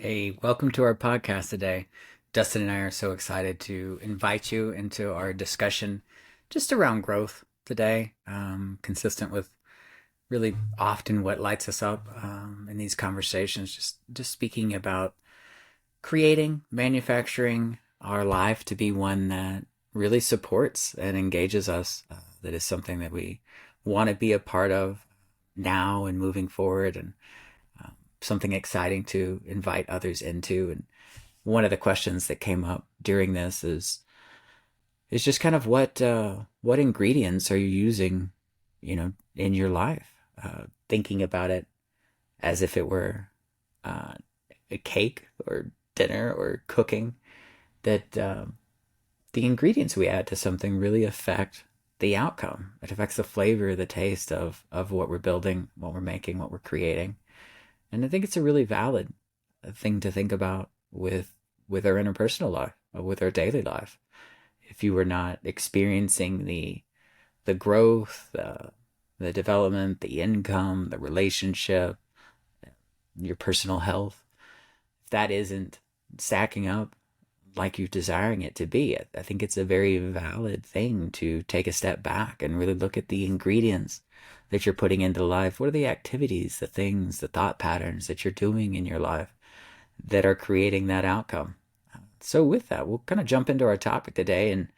Hey, welcome to our podcast today. Dustin and I are so excited to invite you into our discussion just around growth today, consistent with really often what lights us up in these conversations. Just speaking about creating, manufacturing our life to be one that really supports and engages us. That is something that we want to be a part of now and moving forward, and something exciting to invite others into. And one of the questions that came up during this is just kind of what ingredients are you using, in your life? Thinking about it as if it were uh, a cake or dinner or cooking. That the ingredients we add to something really affect the outcome. It affects the flavor, the taste of what we're building, what we're making, what we're creating. And I think it's a really valid thing to think about with our interpersonal life, with our daily life. If you were not experiencing the growth, the development, the income, the relationship, your personal health, if that isn't stacking up like you're desiring it to be, I think it's a very valid thing to take a step back and really look at the ingredients that you're putting into life. What are the activities, the things, the thought patterns that you're doing in your life that are creating that outcome? So, with that, we'll kind of jump into our topic today, and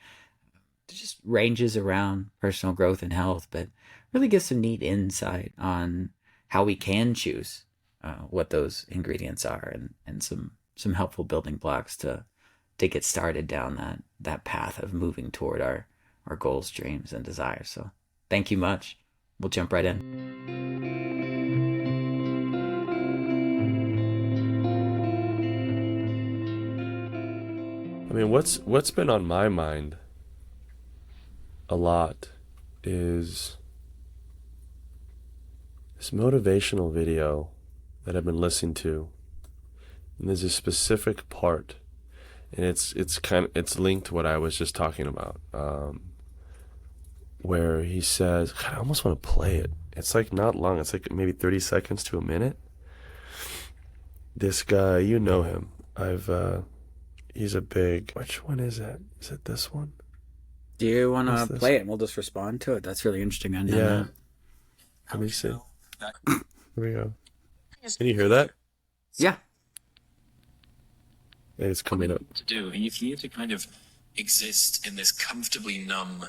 it just ranges around personal growth and health, but really gives some neat insight on how we can choose what those ingredients are, and some helpful building blocks to get started down that path of moving toward our goals, dreams, and desires. So, thank you much. We'll jump right in. I mean, what's been on my mind a lot is this motivational video that I've been listening to. And there's a specific part, and it's linked to what I was just talking about, where he says, God, I almost want to play it. It's like not long. It's like maybe 30 seconds to a minute. This guy, you know him. He's a big, which one is it? Is it this one? Do you want What's to this? play it and we'll just respond to it? That's really interesting. I know Yeah, that. let me see. Here we go. Can you hear that? Yeah. It's coming up. To do, and if you need to kind of exist in this comfortably numb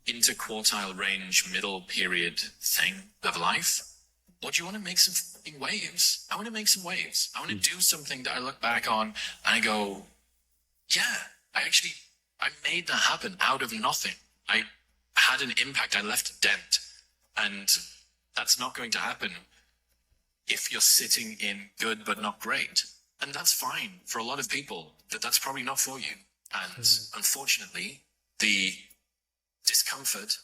interquartile range middle period thing of life, or do you want to make some fucking waves? I want to make some waves. I want to do something that I look back on and I go, yeah, I made that happen out of nothing. I had an impact. I left a dent, and that's not going to happen if you're sitting in good but not great. And that's fine for a lot of people. That's probably not for you. And unfortunately, the discomfort,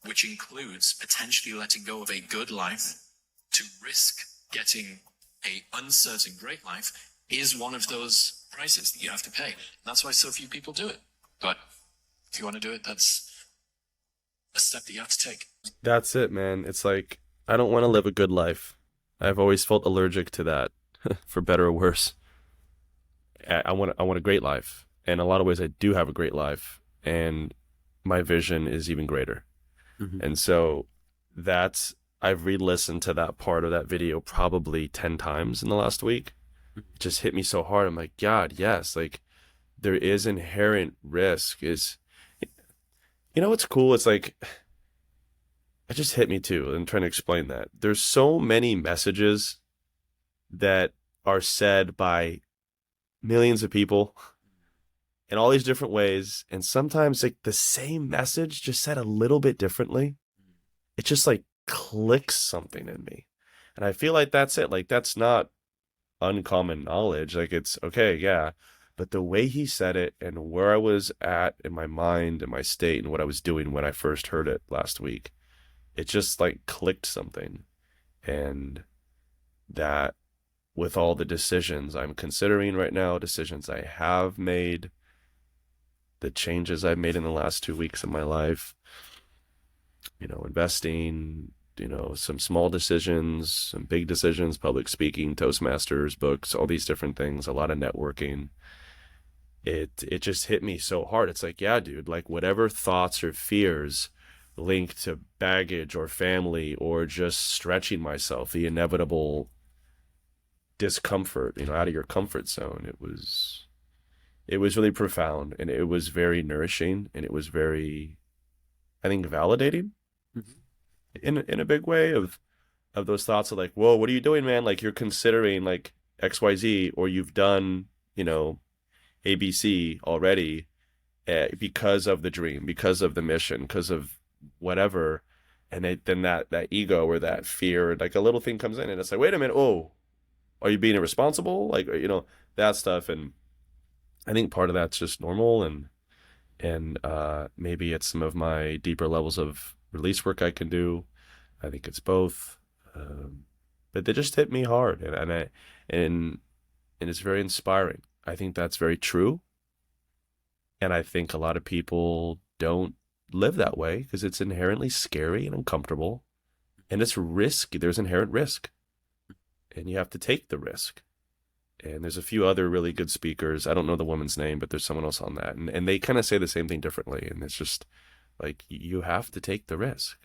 which includes potentially letting go of a good life to risk getting a uncertain great life, is one of those prices that you have to pay. That's why so few people do it. But if you want to do it, that's a step that you have to take. That's it, man. It's like, I don't want to live a good life. I've always felt allergic to that, for better or worse. I want a great life. In a lot of ways, I do have a great life, and my vision is even greater. Mm-hmm. And so I've re-listened to that part of that video probably 10 times in the last week. It just hit me so hard. I'm like, God, yes, like there is inherent risk. What's cool? It's like, it just hit me too. I'm trying to explain that. There's so many messages that are said by millions of people in all these different ways. And sometimes like the same message just said a little bit differently. It just like clicks something in me. And I feel like that's it. Like that's not uncommon knowledge. Like it's okay. Yeah. But the way he said it and where I was at in my mind and my state and what I was doing when I first heard it last week, it just like clicked something. And that with all the decisions I'm considering right now, decisions I have made, the changes I've made in the last 2 weeks of my life, investing, some small decisions, some big decisions, public speaking, Toastmasters, books, all these different things, a lot of networking. It just hit me so hard. It's like, yeah, dude, like whatever thoughts or fears linked to baggage or family or just stretching myself, the inevitable discomfort, out of your comfort zone. It was really profound, and it was very nourishing, and it was very, I think, validating in a big way of those thoughts of like, whoa, what are you doing, man? Like you're considering like XYZ, or you've done, ABC already, because of the dream, because of the mission, because of whatever. And then that ego or that fear, like a little thing comes in and it's like, wait a minute, oh, are you being irresponsible? Like, that stuff. And I think part of that's just normal, and maybe it's some of my deeper levels of release work I can do. I think it's both. But they just hit me hard, and it's very inspiring. I think that's very true. And I think a lot of people don't live that way because it's inherently scary and uncomfortable, and it's risky. There's inherent risk, and you have to take the risk. And there's a few other really good speakers. I don't know the woman's name, but there's someone else on that. And they kind of say the same thing differently. And it's just like, you have to take the risk.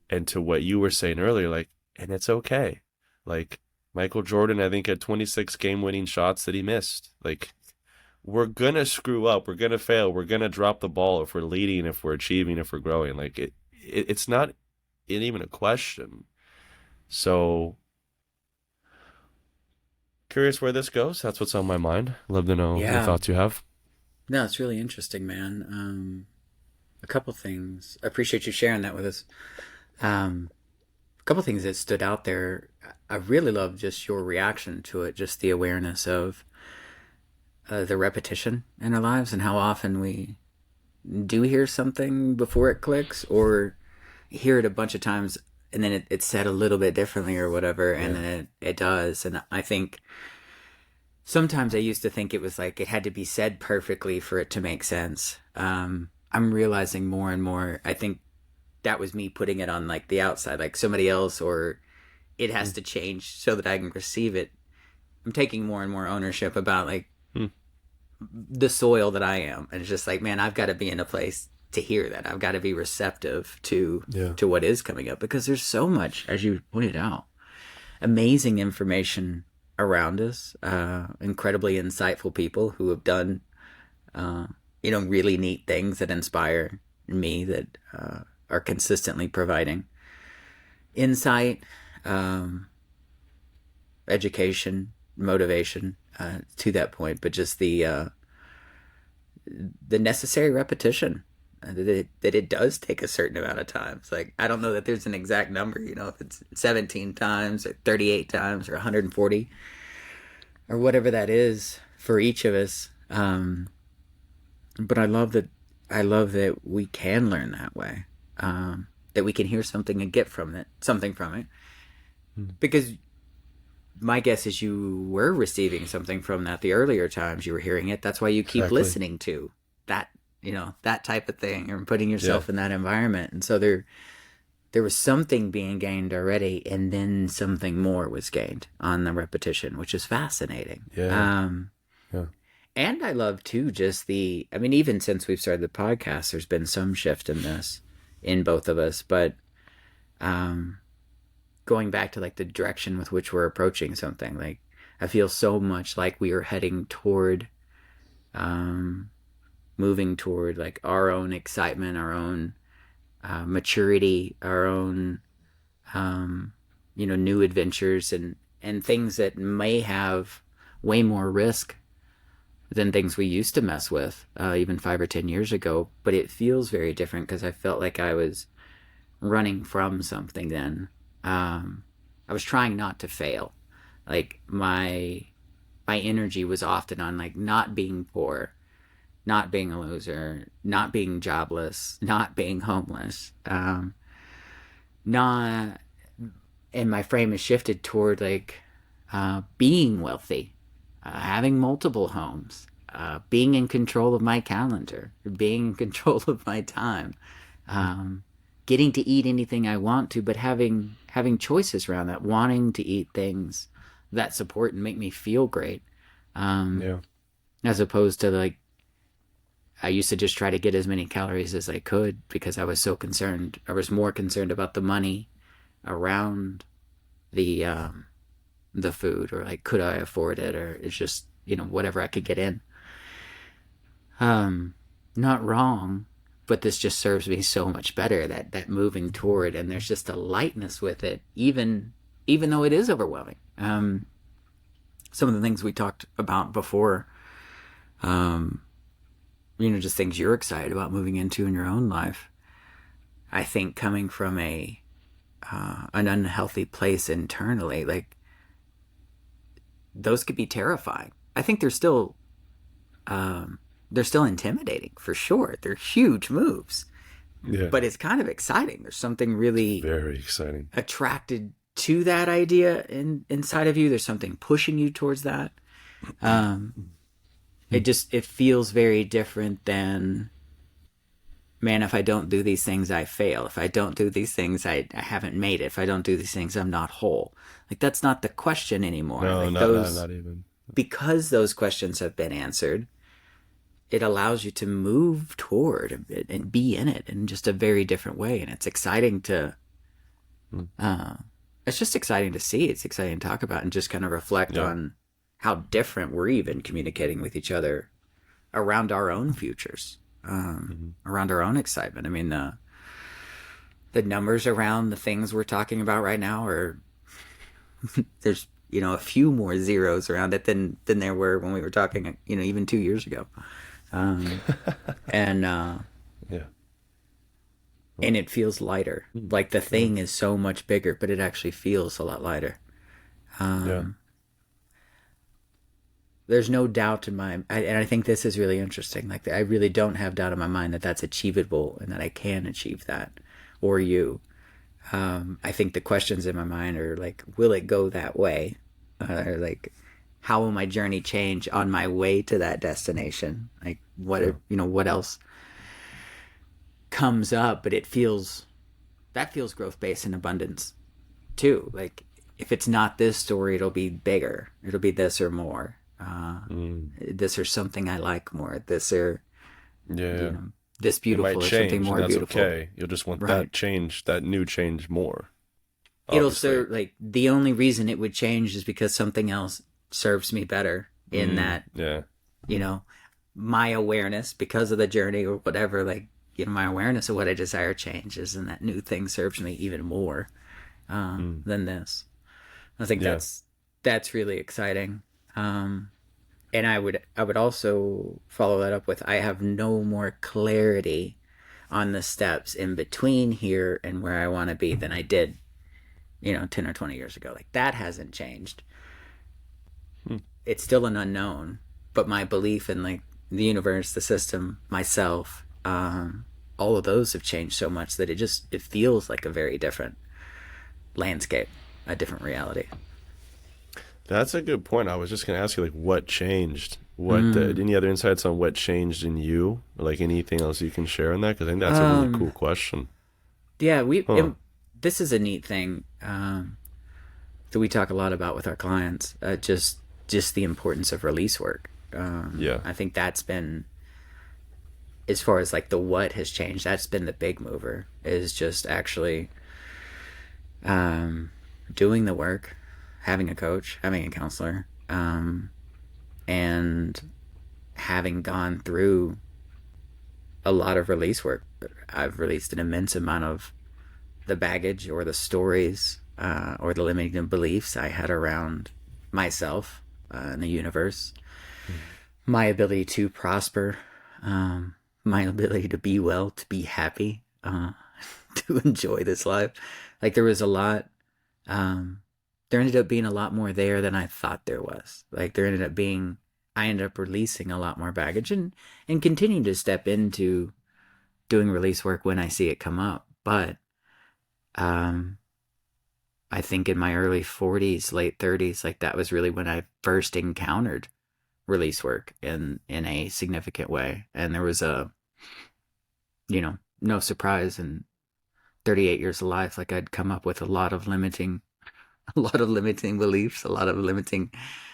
And to what you were saying earlier, like, and it's okay. Like Michael Jordan, I think, had 26 game-winning shots that he missed. Like, we're going to screw up. We're going to fail. We're going to drop the ball if we're leading, if we're achieving, if we're growing. Like, it's not even a question. So curious where this goes. That's what's on my mind. Love to know the thoughts you have. No, it's really interesting, man. A couple things. I appreciate you sharing that with us. A couple things that stood out there. I really love just your reaction to it, just the awareness of the repetition in our lives and how often we do hear something before it clicks, or hear it a bunch of times and then it's said a little bit differently or whatever, and then it does. And I think sometimes I used to think it was like it had to be said perfectly for it to make sense. I'm realizing more and more, I think that was me putting it on like the outside, like somebody else, or it has to change so that I can receive it. I'm taking more and more ownership about like the soil that I am. And it's just like, man, I've got to be in a place to hear that. I've got to be receptive to what is coming up, because there's so much, as you pointed out, amazing information around us, incredibly insightful people who have done, really neat things that inspire me, that are consistently providing insight, education, motivation, to that point, but just the necessary repetition. That it does take a certain amount of time. It's like, I don't know that there's an exact number, if it's 17 times or 38 times or 140 or whatever that is for each of us. But I love that we can learn that way, that we can hear something and get something from it. Because my guess is you were receiving something from that the earlier times you were hearing it. That's why you keep listening to that, that type of thing, or putting yourself in that environment. And so there was something being gained already, and then something more was gained on the repetition, which is fascinating. And I love too, just even since we've started the podcast, there's been some shift in this in both of us, but going back to like the direction with which we're approaching something, like I feel so much like we are heading toward moving toward like our own excitement, our own maturity, our own new adventures, and things that may have way more risk than things we used to mess with even 5 or 10 years ago. But it feels very different because I felt like I was running from something then. I was trying not to fail. Like my energy was often on like not being poor, not being a loser, not being jobless, not being homeless, and my frame has shifted toward like being wealthy, having multiple homes, being in control of my calendar, being in control of my time, getting to eat anything I want to, but having choices around that, wanting to eat things that support and make me feel great. Yeah. As opposed to like, I used to just try to get as many calories as I could because I was so concerned. I was more concerned about the money around the food, or like, could I afford it, or it's just, whatever I could get in. Not wrong, but this just serves me so much better, that moving toward, and there's just a lightness with it, even though it is overwhelming. Some of the things we talked about before, just things you're excited about moving into in your own life. I think coming from an unhealthy place internally, like, those could be terrifying. I think they're still intimidating for sure. They're huge moves, Yeah. but it's kind of exciting. There's something really Very exciting. attracted to that idea inside of you. There's something pushing you towards that. It feels very different than, man, if I don't do these things, I fail. If I don't do these things, I haven't made it. If I don't do these things, I'm not whole. Like, that's not the question anymore. No, like not even. Because those questions have been answered, it allows you to move toward it and be in it in just a very different way. And it's exciting it's just exciting to see. It's exciting to talk about and just kind of reflect on how different we're even communicating with each other around our own futures, around our own excitement. I mean, the numbers around the things we're talking about right now are, there's, a few more zeros around it than there were when we were talking, even 2 years ago. And it feels lighter. Like, the thing is so much bigger, but it actually feels a lot lighter. There's no doubt in and I think this is really interesting. Like, I really don't have doubt in my mind that that's achievable and that I can achieve that, or you. I think the questions in my mind are like, will it go that way? Or like, how will my journey change on my way to that destination? Like, what else comes up? But that feels growth-based and abundance too. Like, if it's not this story, it'll be bigger. It'll be this or more. This or something I like more. This or, this beautiful or something more beautiful. Okay. You'll just want that change, that new change more. Obviously. It'll serve, like, the only reason it would change is because something else serves me better in that, my awareness, because of the journey or whatever, like, my awareness of what I desire changes, and that new thing serves me even more than this. I think that's really exciting. And I would also follow that up with, I have no more clarity on the steps in between here and where I want to be than I did, 10 or 20 years ago. Like, that hasn't changed. It's still an unknown, but my belief in, like, the universe, the system, myself, all of those have changed so much that it feels like a very different landscape, a different reality. That's a good point. I was just going to ask you, like, what changed? Any other insights on what changed in you? Or, like, anything else you can share on that? Because I think that's a really cool question. Yeah, this is a neat thing that we talk a lot about with our clients. Just the importance of release work. I think that's been, as far as like the what has changed, that's been the big mover, is just actually doing the work, having a coach, having a counselor, and having gone through a lot of release work. I've released an immense amount of the baggage or the stories or the limiting beliefs I had around myself and the universe, my ability to prosper, my ability to be well, to be happy, to enjoy this life. Like, there was a lot, there ended up being a lot more there than I thought there was. Like, I ended up releasing a lot more baggage and continuing to step into doing release work when I see it come up. But I think in my early 40s, late 30s, like, that was really when I first encountered release work in a significant way. And there was no surprise in 38 years of life, like I'd come up with a lot of limiting, a lot of limiting beliefs, a lot of limiting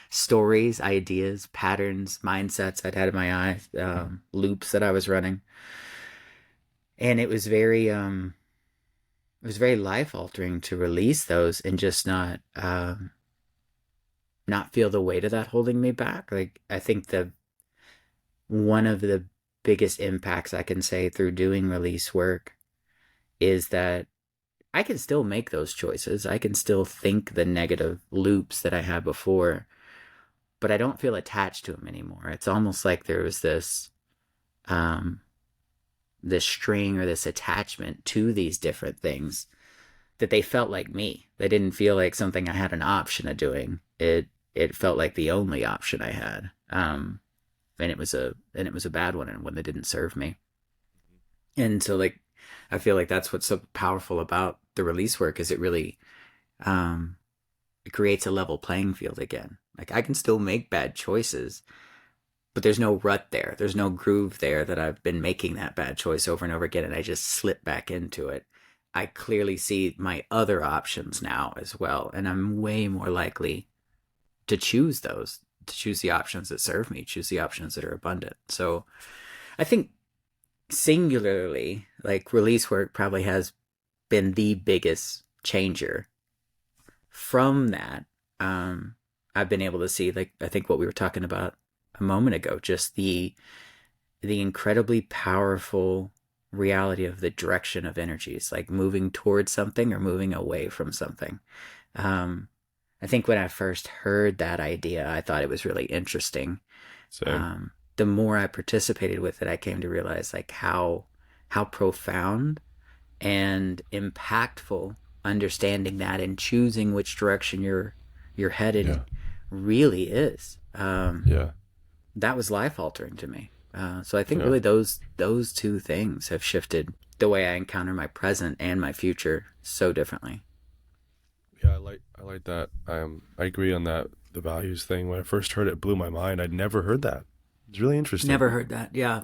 stories, ideas, patterns, mindsets I'd had in my eyes, loops that I was running. And it was very life altering to release those and just not feel the weight of that holding me back. Like, I think the one of the biggest impacts I can say through doing release work is that I can still make those choices. I can still think the negative loops that I had before, but I don't feel attached to them anymore. It's almost like there was um, this string or this attachment to these different things that they felt like me. They didn't feel like something I had an option of doing. It felt like the only option I had. And it was a bad one, and one that didn't serve me. And so, like, I feel like that's what's so powerful about the release work is it really it creates a level playing field again. Like, I can still make bad choices, but there's no rut there. There's no groove there that I've been making that bad choice over and over again, and I just slip back into it. I clearly see my other options now as well, and I'm way more likely to choose those, to choose the options that serve me, choose the options that are abundant. So I think singularly, like, release work probably has been the biggest changer. From that, I've been able to see, like, I think what we were talking about a moment ago, just the incredibly powerful reality of the direction of energies, like moving towards something or moving away from something. Um, I think when I first heard that idea, I thought it was really interesting. Same. The more I participated with it, I came to realize like how profound and impactful understanding that and choosing which direction you're headed Yeah. really is. Yeah. That was life altering to me. So I think Yeah. really those two things have shifted the way I encounter my present and my future so differently. Yeah, I like that. I agree on that. The values thing. When I first heard it, it blew my mind. I'd never heard that. It's really interesting. Never heard that. Yeah.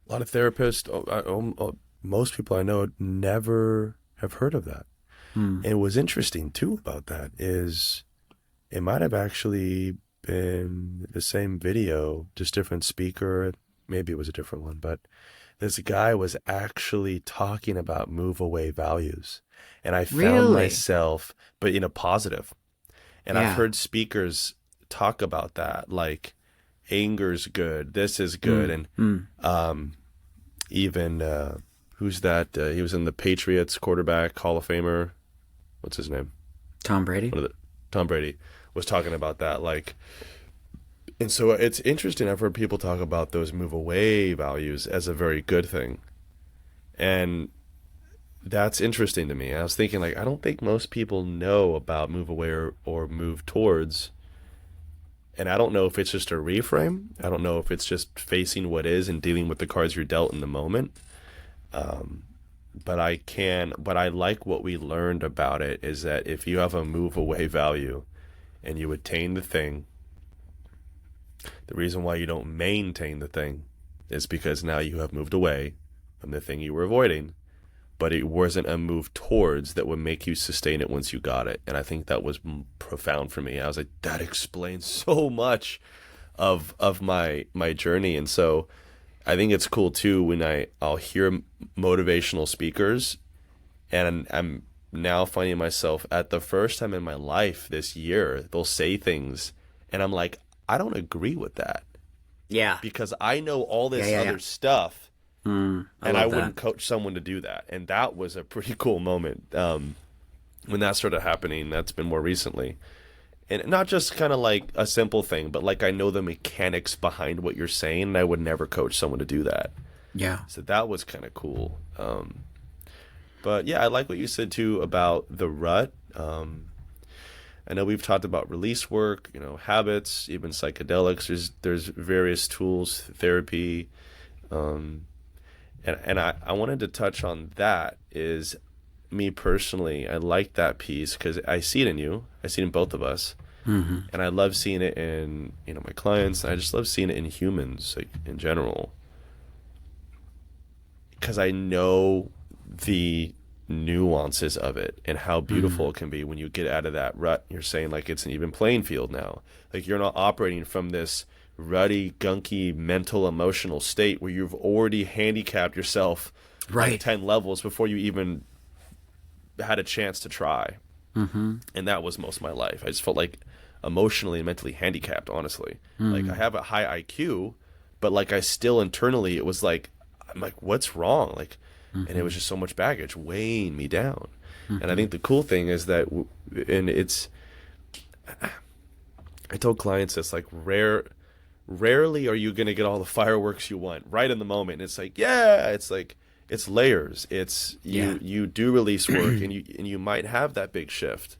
A lot of therapists, most people I know, never have heard of that. Hmm. And what's interesting too about that is it might have actually been the same video, just different speaker. Maybe it was a different one, but this guy was actually talking about move away values. And I found Really? myself, but in a positive. And I've Yeah. heard speakers talk about that, like anger's good, this is good. Hmm. And Hmm. um, even, who's that? He was in the Patriots quarterback, Hall of Famer. What's his name? Tom Brady. One of the, Tom Brady was talking about that. Like, and so it's interesting. I've heard people talk about those move away values as a very good thing. And that's interesting to me. I was thinking, like, I don't think most people know about move away or move towards. And I don't know if it's just a reframe. I don't know if it's just facing what is and dealing with the cards you're dealt in the moment. Um, but I like what we learned about it is that if you have a move away value and you attain the thing, the reason why you don't maintain the thing is because now you have moved away from the thing you were avoiding, but it wasn't a move towards that would make you sustain it once you got it. And I think that was profound for me. I was like, that explains so much of my journey. And so I think it's cool too when I'll hear motivational speakers, and I'm now finding myself at the first time in my life this year, they'll say things and I'm like, I don't agree with that Yeah. because I know all Yeah. this Yeah. other Yeah. stuff I and I love that. wouldn't coach someone to do that. And that was a pretty cool moment when that started happening. That's been more recently. And not just kind of like a simple thing, but like I know the mechanics behind what you're saying, and I would never coach someone to do that. Yeah. So that was kind of cool. But yeah, I like what you said too about the rut. I know we've talked about release work, habits, even psychedelics. There's various tools, therapy, and I wanted to touch on that. Is me personally, I like that piece because I see it in you. I see it in both of us, Hmm. and I love seeing it in my clients. I just love seeing it in humans, like in general, because I know the nuances of it and how beautiful it can be when you get out of that rut. You're saying like it's an even playing field now. Like you're not operating from this ruddy, gunky, mental, emotional state where you've already handicapped yourself like Right. 10 levels before you even had a chance to try. And that was most of my life. I just felt like emotionally and mentally handicapped, honestly. Like I have a high IQ, but like I still internally, it was like, I'm like, what's wrong? Like, and it was just so much baggage weighing me down. And I think the cool thing is that, and it's, I told clients it's like rarely are you going to get all the fireworks you want right in the moment. It's like, yeah, it's like, it's layers. It's you do release work and you might have that big shift,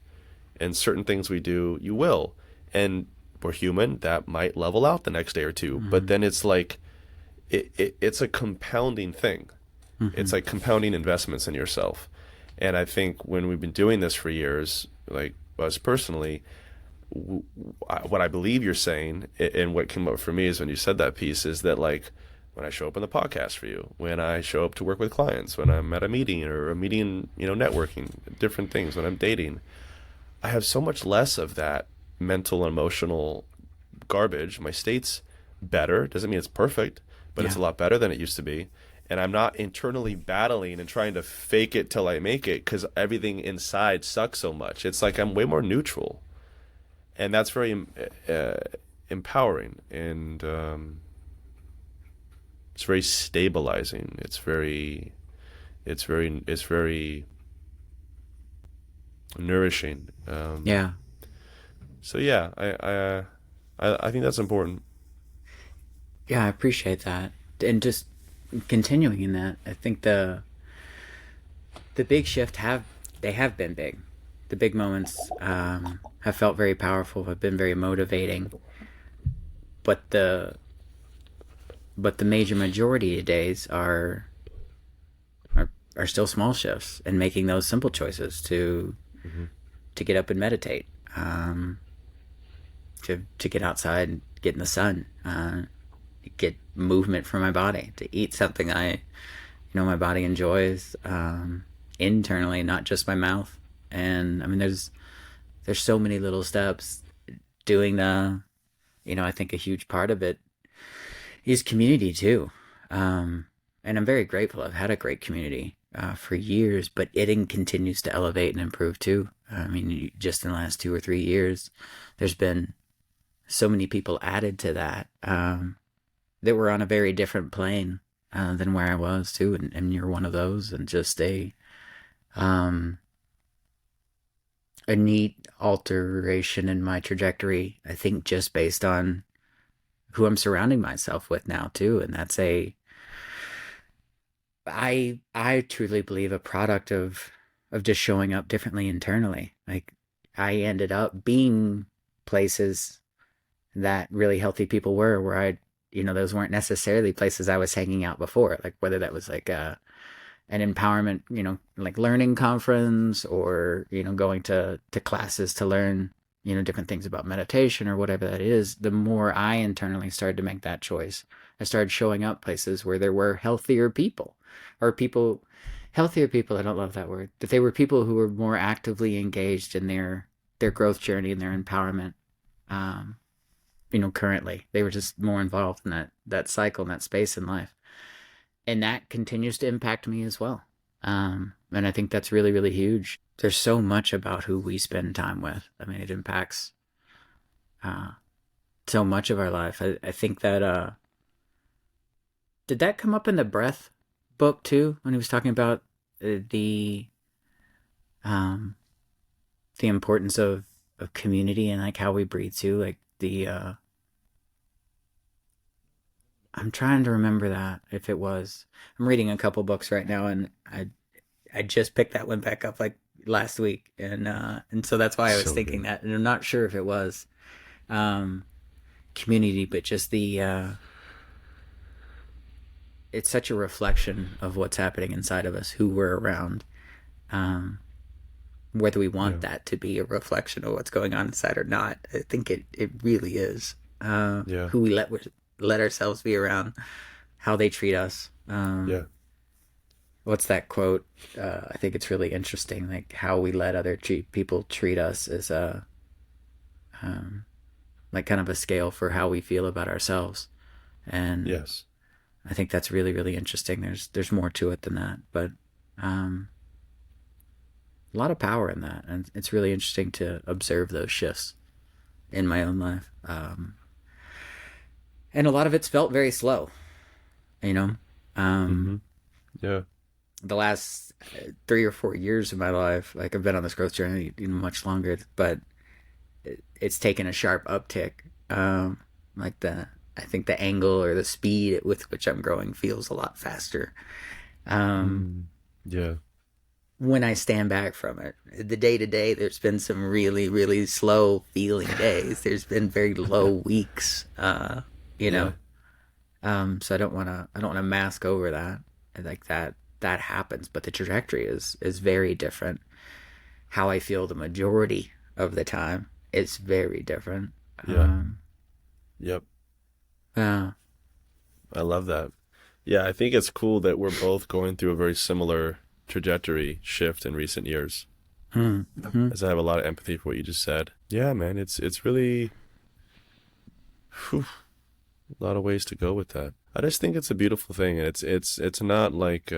and certain things we do, you will. And we're human, that might level out the next day or two. But then it's like, it's a compounding thing. It's like compounding investments in yourself. And I think when we've been doing this for years, like us personally, what I believe you're saying and what came up for me is when you said that piece is that like when I show up in the podcast for you, when I show up to work with clients, when I'm at a meeting or a meeting, you know, networking, different things, when I'm dating, I have so much less of that mental and emotional garbage. My state's better. Doesn't mean it's perfect, but it's a lot better than it used to be. And I'm not internally battling and trying to fake it till I make it because everything inside sucks so much. It's like I'm way more neutral. And that's very empowering, and it's very stabilizing. It's very nourishing. Yeah. So yeah, I think that's important. Yeah, I appreciate that. And just continuing in that, I think the big shift have been big. The big moments have felt very powerful, have been very motivating. But the major majority of days are still small shifts, and making those simple choices to get up and meditate, to get outside and get in the sun, get movement for my body, to eat something my body enjoys, internally, not just my mouth. And I mean, there's so many little steps. Doing I think a huge part of it is community too. And I'm very grateful. I've had a great community for years, but it continues to elevate and improve too. I mean, just in the last 2 or 3 years, there's been so many people added to that, that were on a very different plane than where I was too. And you're one of those, and just a neat alteration in my trajectory, I think, just based on who I'm surrounding myself with now too. And that's I truly believe a product of just showing up differently internally. Like, I ended up being places that really healthy people were, where those weren't necessarily places I was hanging out before. Like, whether that was like an empowerment, like learning conference, or, going to classes to learn, different things about meditation or whatever that is. The more I internally started to make that choice, I started showing up places where there were healthier people, healthier people. I don't love that word, but they were people who were more actively engaged in their growth journey and their empowerment. Currently they were just more involved in that cycle and that space in life. And that continues to impact me as well. And I think that's really, really huge. There's so much about who we spend time with. I mean, it impacts so much of our life. I think that, did that come up in the breath book too, when he was talking about the importance of community, and like how we breathe too? Like I'm trying to remember that, if it was. I'm reading a couple books right now, and I just picked that one back up like last week, and so that's why I was So thinking good. that, and I'm not sure if it was community, but just it's such a reflection of what's happening inside of us, who we're around, whether we want that to be a reflection of what's going on inside or not. I think it really is. Yeah. Who we let ourselves be around, how they treat us. Yeah. what's that quote? I think it's really interesting, like how we let other people treat us is um, like kind of a scale for how we feel about ourselves. And Yes. I think that's really, really interesting. There's more to it than that, but um, a lot of power in that, and it's really interesting to observe those shifts in my own life. And a lot of it's felt very slow, you know. Um, Mm-hmm. Yeah. the last 3 or 4 years of my life, like I've been on this growth journey even much longer, but it's taken a sharp uptick. Like I think the angle or the speed with which I'm growing feels a lot faster. Um, Mm. Yeah. when I stand back from it, the day to day, there's been some really, really slow feeling days. There's been very low weeks, you Yeah. know. So I don't want to mask over that. Like that happens, but the trajectory is very different. How I feel the majority of the time is very different. Yeah. Um, Yep. uh, I love that. Yeah, I think it's cool that we're both going through a very similar trajectory shift in recent years. mm-hmm. As I have a lot of empathy for what you just said. Yeah, man, it's really whew, a lot of ways to go with that. I just think it's a beautiful thing. It's not like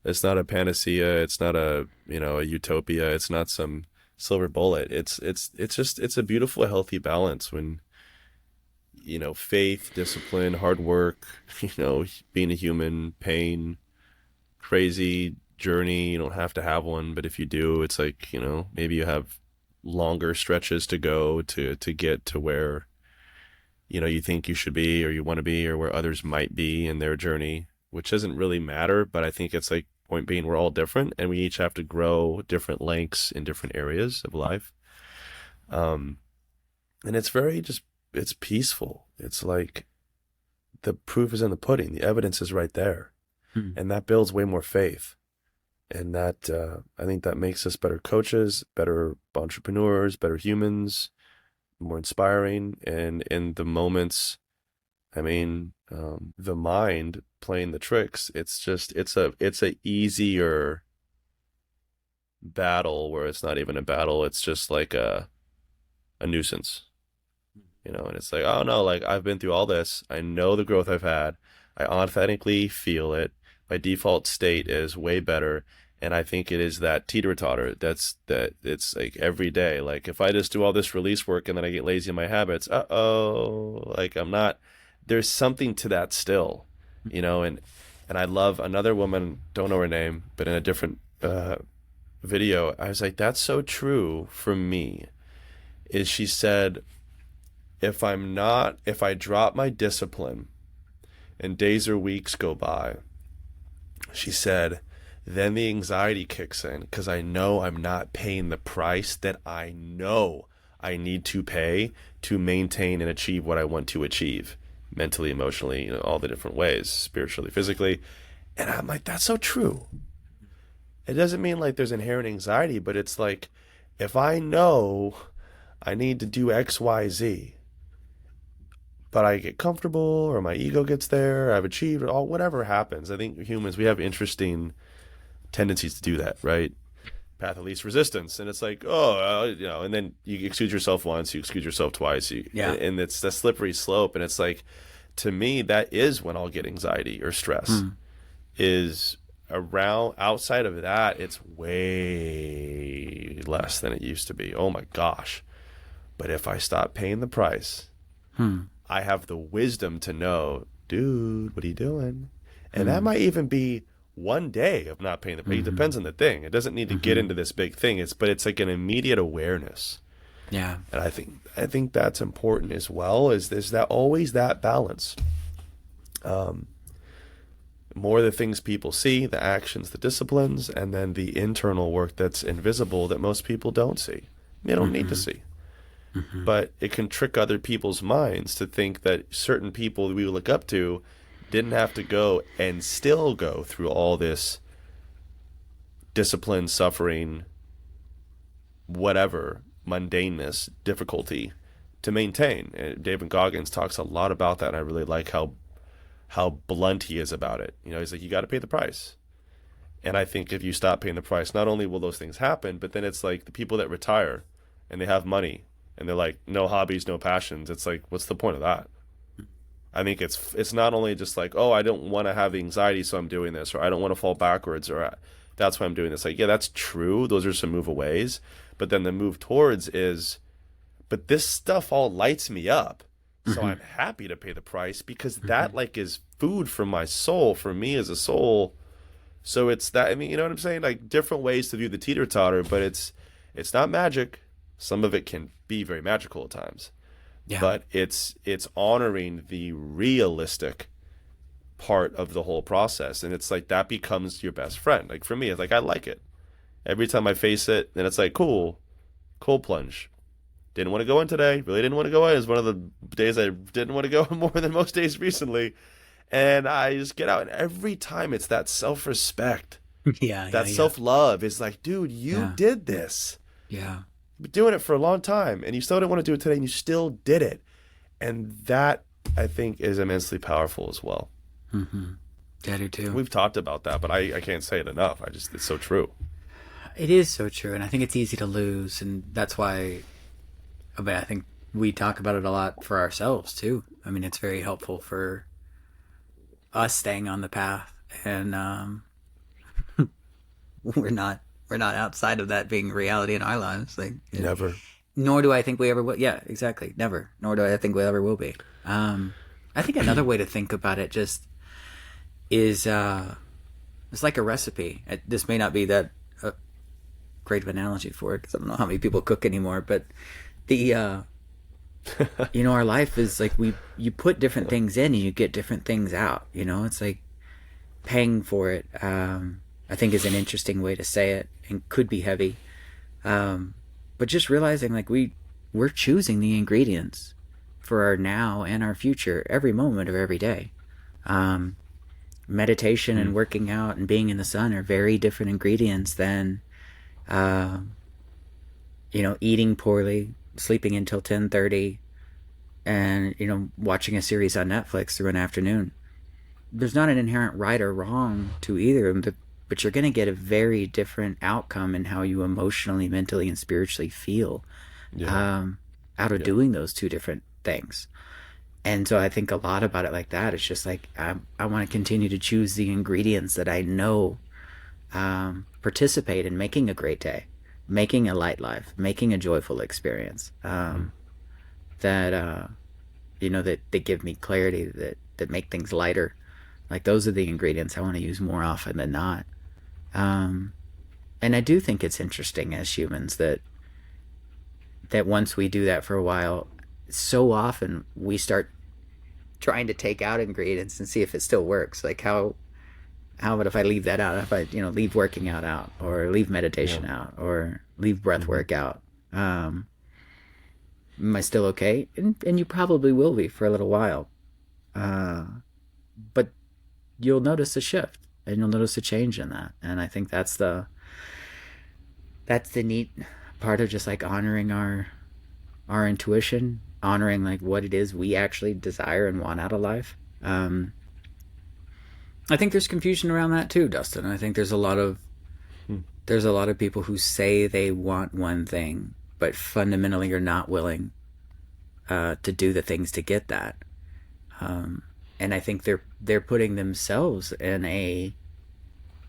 it's not a panacea. It's not a a utopia. It's not some silver bullet. It's just it's a beautiful, healthy balance when faith, discipline, hard work, being a human, pain, crazy journey. You don't have to have one, but if you do, it's like maybe you have longer stretches to go to get to where you think you should be or you want to be or where others might be in their journey, which doesn't really matter. But I think it's like point being we're all different and we each have to grow different lengths in different areas of life. um and it's very just it's peaceful. It's like the proof is in the pudding, the evidence is right there, Hmm. and that builds way more faith. And that I think that makes us better coaches, better entrepreneurs, better humans, more inspiring. And in the moments, I mean, the mind playing the tricks, it's a easier battle where it's not even a battle. It's just like a nuisance, and it's like, oh no, like I've been through all this. I know the growth I've had. I authentically feel it. My default state is way better. And I think it is that teeter-totter. That it's like every day. Like if I just do all this release work and then I get lazy in my habits, like I'm not, there's something to that still, and I love another woman, don't know her name, but in a different video, I was like, that's so true for me, is she said, if I drop my discipline and days or weeks go by, she said, then the anxiety kicks in because I know I'm not paying the price that I know I need to pay to maintain and achieve what I want to achieve mentally, emotionally, all the different ways, spiritually, physically. And I'm like, that's so true. It doesn't mean like there's inherent anxiety, but it's like, if I know I need to do X, Y, Z, but I get comfortable or my ego gets there, I've achieved all whatever happens. I think humans, we have interesting tendencies to do that, right? Path of least resistance, and it's like, and then you excuse yourself once, you excuse yourself twice, Yeah. and it's the slippery slope. And it's like, to me, that is when I'll get anxiety or stress. Is around outside of that, it's way less than it used to be. Oh my gosh! But if I stop paying the price, I have the wisdom to know, dude, what are you doing? And that might even be one day of not paying the price. It depends on the thing. It doesn't need to get into this big thing. But it's like an immediate awareness. Yeah. And I think that's important as well. Is there's that always that balance. More the things people see, the actions, the disciplines, and then the internal work that's invisible that most people don't see. They don't need to see. But it can trick other people's minds to think that certain people that we look up to didn't have to go and still go through all this discipline, suffering, whatever, mundaneness, difficulty to maintain. And David Goggins talks a lot about that, and I really like how blunt he is about it. He's like, you got to pay the price. And I think if you stop paying the price, not only will those things happen, but then it's like the people that retire and they have money and they're like, no hobbies, no passions. It's like, what's the point of that? I think it's not only just like, oh, I don't want to have anxiety, so I'm doing this, or I don't want to fall backwards, or that's why I'm doing this. Like, yeah, that's true. Those are some move aways. But then the move towards is, but this stuff all lights me up. So I'm happy to pay the price because that like is food for my soul, for me as a soul. So it's that, I mean, you know what I'm saying? Like different ways to view the teeter-totter, but it's not magic. Some of it can be very magical at times. Yeah. But it's honoring the realistic part of the whole process. And it's like that becomes your best friend. Like for me, it's like I like it. Every time I face it, then it's like, cool, cold plunge. Didn't want to go in today. Really didn't want to go in. It was one of the days I didn't want to go more than most days recently. And I just get out. And every time it's that self-respect. That self-love is like, dude, you did this. Yeah. You've been doing it for a long time. And you still didn't want to do it today. And you still did it. And that, I think, is immensely powerful as well. Mm-hmm. Yeah, I do too. We've talked about that, but I can't say it enough. It's so true. It is so true. And I think it's easy to lose. And that's why... But I think we talk about it a lot for ourselves too. I mean, it's very helpful for us staying on the path, and we're not outside of that being reality in our lives. Like Never. Nor do I think we ever will. Yeah, exactly. Never. Nor do I think we ever will be. I think another way to think about it just is it's like a recipe. This may not be that great of an analogy for it because I don't know how many people cook anymore, but the our life is like you put different things in and you get different things out. It's like paying for it. I think is an interesting way to say it and could be heavy, but just realizing like we're choosing the ingredients for our now and our future every moment of every day. Meditation and working out and being in the sun are very different ingredients than eating poorly, sleeping until 10:30, and watching a series on Netflix through an afternoon. There's not an inherent right or wrong to either of them, but you're going to get a very different outcome in how you emotionally, mentally, and spiritually feel out of doing those two different things. And so I think a lot about it like that. It's just like I want to continue to choose the ingredients that I know participate in making a great day, making a light life, making a joyful experience, that give me clarity, that make things lighter. Like those are the ingredients I want to use more often than not. And I do think it's interesting as humans that once we do that for a while, so often we start trying to take out ingredients and see if it still works. Like how about if I leave that out? If I, leave working out, or leave meditation out, or leave breath work out, am I still okay? And you probably will be for a little while. But you'll notice a shift and you'll notice a change in that. And I think that's the neat part of just like honoring our intuition, honoring like what it is we actually desire and want out of life. I think there's confusion around that too, Dustin. I think there's a lot of people who say they want one thing, but fundamentally are not willing to do the things to get that. And I think they're putting themselves in a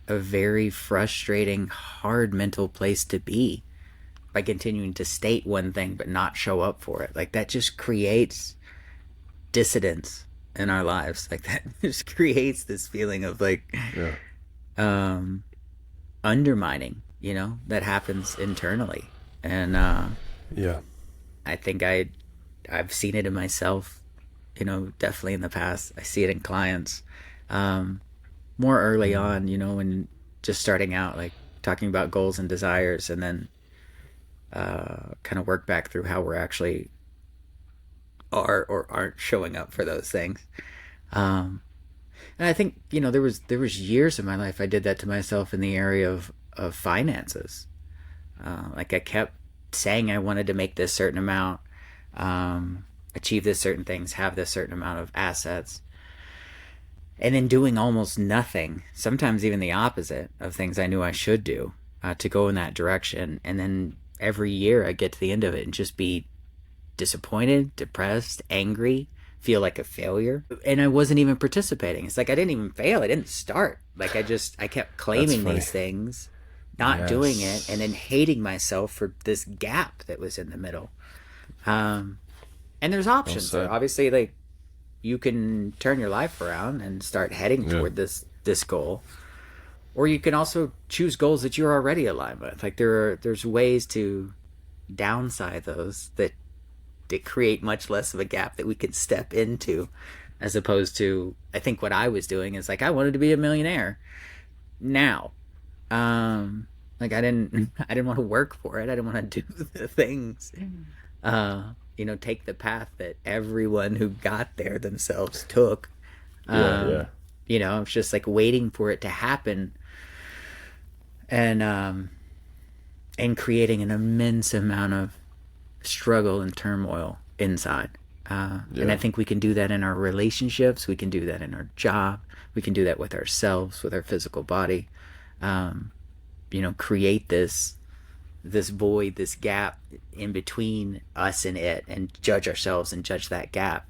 very frustrating, hard mental place to be by continuing to state one thing but not show up for it. Like that just creates dissidence in our lives. Like that just creates this feeling of like undermining, that happens internally. And I think I've seen it in myself, definitely in the past. I see it in clients more early on, when just starting out, like talking about goals and desires, and then kind of work back through how we're actually are or aren't showing up for those things. And I think, there was years of my life I did that to myself in the area of finances. Like I kept saying I wanted to make this certain amount, achieve this certain things, have this certain amount of assets. and then doing almost nothing, sometimes even the opposite of things I knew I should do, to go in that direction. And then every year I get to the end of it and just be disappointed, depressed, angry, feel like a failure. And I wasn't even participating. It's like I didn't even fail. I didn't start. Like I kept That's claiming funny. these things, not doing it, and Yes. then hating myself for this gap that was in the middle. Um, and there's Well options there. said. Obviously, like you can turn your life around and start heading Yeah. toward this goal, or you can also choose goals that you're already aligned with. Like there's ways to downside those that create much less of a gap that we can step into, as opposed to, I think what I was doing is like I wanted to be a millionaire now. Like I didn't want to work for it. I didn't want to do the things, take the path that everyone who got there themselves took. Yeah, yeah. I was just like waiting for it to happen, and creating an immense amount of struggle and turmoil inside. And I Yeah. think we can do that in our relationships. We can do that in our job. We can do that with ourselves, with our physical body. Create this void, this gap in between us and it, and judge ourselves and judge that gap.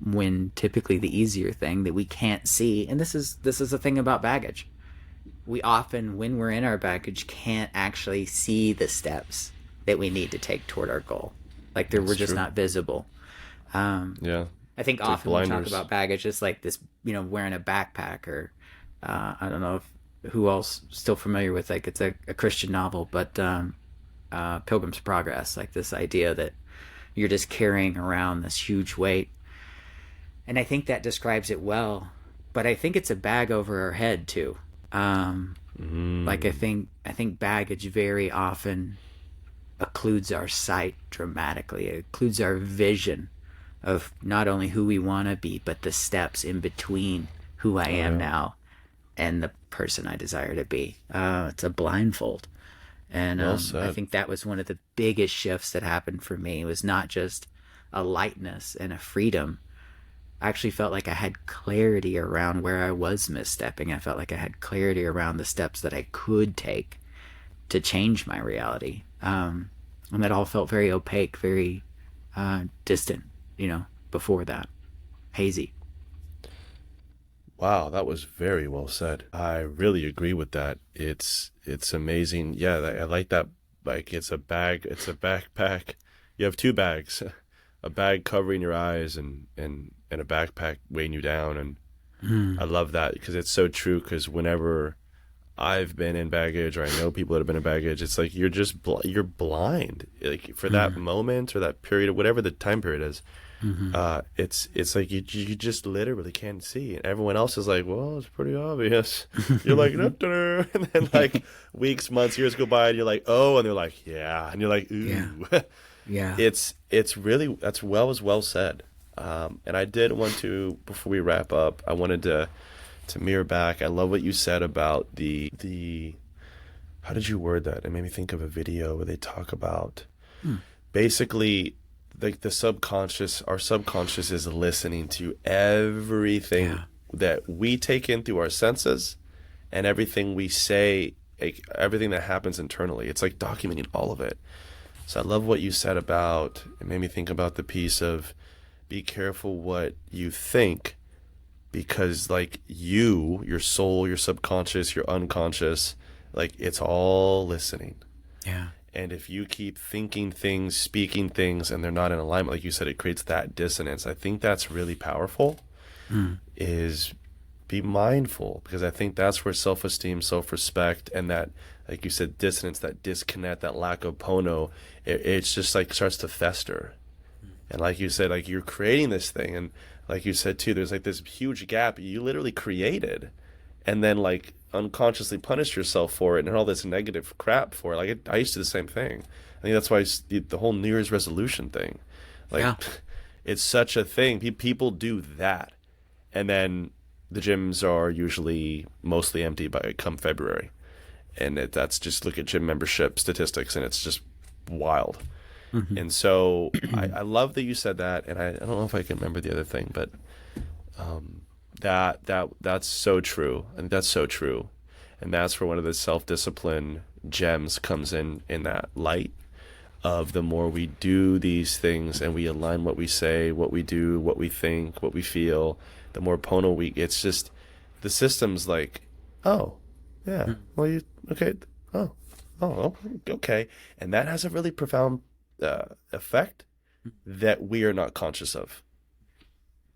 When typically the easier thing that we can't see, and this is the thing about baggage. We often, when we're in our baggage, can't actually see the steps that we need to take toward our goal. Like we're That's just true. not visible. Yeah. I think It's like often we talk blinders. about baggage as like this, wearing a backpack, or I don't know if who else still familiar with, like, it's a Christian novel, but Pilgrim's Progress, like this idea that you're just carrying around this huge weight. And I think that describes it well, but I think it's a bag over our head too. Like Mm. I think baggage very often occludes our sight dramatically. It occludes our vision of not only who we want to be, but the steps in between who I Oh am yeah. now and the person I desire to be. It's a blindfold. And Well I said. think that was one of the biggest shifts that happened for me. It was not just a lightness and a freedom. I actually felt like I had clarity around where I was misstepping. I felt like I had clarity around the steps that I could take to change my reality. And that all felt very opaque, very distant, before that, hazy. Wow, that was very well said. I really agree with that. It's amazing. Yeah, I like that. Like it's a backpack. You have two bags, a bag covering your eyes and a backpack weighing you down. And I love that because it's so true. Because whenever I've been in baggage, or I know people that have been in baggage, it's like you're just you're blind. Like for that moment or that period, or whatever the time period is, it's like you just literally can't see, and everyone else is like, well, it's pretty obvious. You're like, "Duh, duh," and then like weeks, months, years go by, and you're like, oh, and they're like, yeah, and you're like, Yeah. ooh. Yeah. It's really, that's well said. And I did want to, before we wrap up, I wanted to mirror back. I love what you said about the how did you word that? It made me think of a video where they talk about basically like the subconscious, our subconscious is listening to everything Yeah. that we take in through our senses, and everything we say, like, everything that happens internally. It's like documenting all of it. So I love what you said about, it made me think about the piece of be careful what you think, because like your soul, your subconscious, your unconscious, like it's all listening. Yeah. And if you keep thinking things, speaking things, and they're not in alignment, like you said, it creates that dissonance. I think that's really powerful, is be mindful, because I think that's where self-esteem, self-respect, and that, like you said, dissonance, that disconnect, that lack of pono, it's just like starts to fester. And like you said, like you're creating this thing, and like you said too, there's like this huge gap you literally created, and then like unconsciously punished yourself for it, and all this negative crap for it. Like I used to do the same thing. I think that's why the whole New Year's resolution thing, like Yeah. it's such a thing. People do that, and then the gyms are usually mostly empty by come February, and that's just, look at gym membership statistics, and it's just wild. And so I love that you said that, and I don't know if I can remember the other thing, but That's so true. I think that's so true. And that's where one of the self-discipline gems comes in that light of the more we do these things and we align what we say, what we do, what we think, what we feel, the more pono we, it's just, the system's like, oh, yeah, well, you, okay, oh, oh, okay. And that has a really profound effect that we are not conscious of.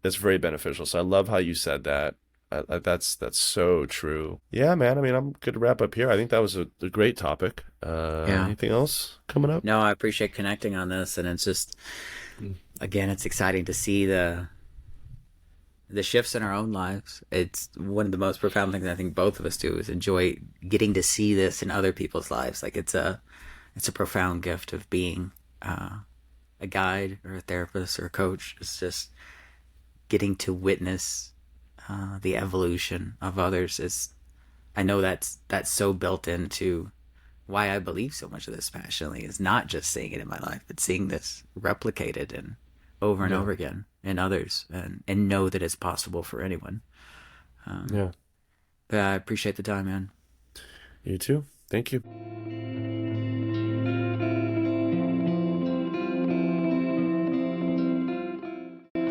That's very beneficial. So I love how you said that. That's so true. Yeah, man. I mean, I'm good to wrap up here. I think that was a great topic. Yeah. Anything else coming up? No, I appreciate connecting on this, and it's just, again, it's exciting to see the shifts in our own lives. It's one of the most profound things I think both of us do is enjoy getting to see this in other people's lives. Like it's a profound gift of being a guide or a therapist or a coach. It's just getting to witness the evolution of others. Is I know that's so built into why I believe so much of this passionately, is not just seeing it in my life, but seeing this replicated and over and Yeah. over again in others, and know that it's possible for anyone. Yeah. But I appreciate the time, man. You too. Thank you.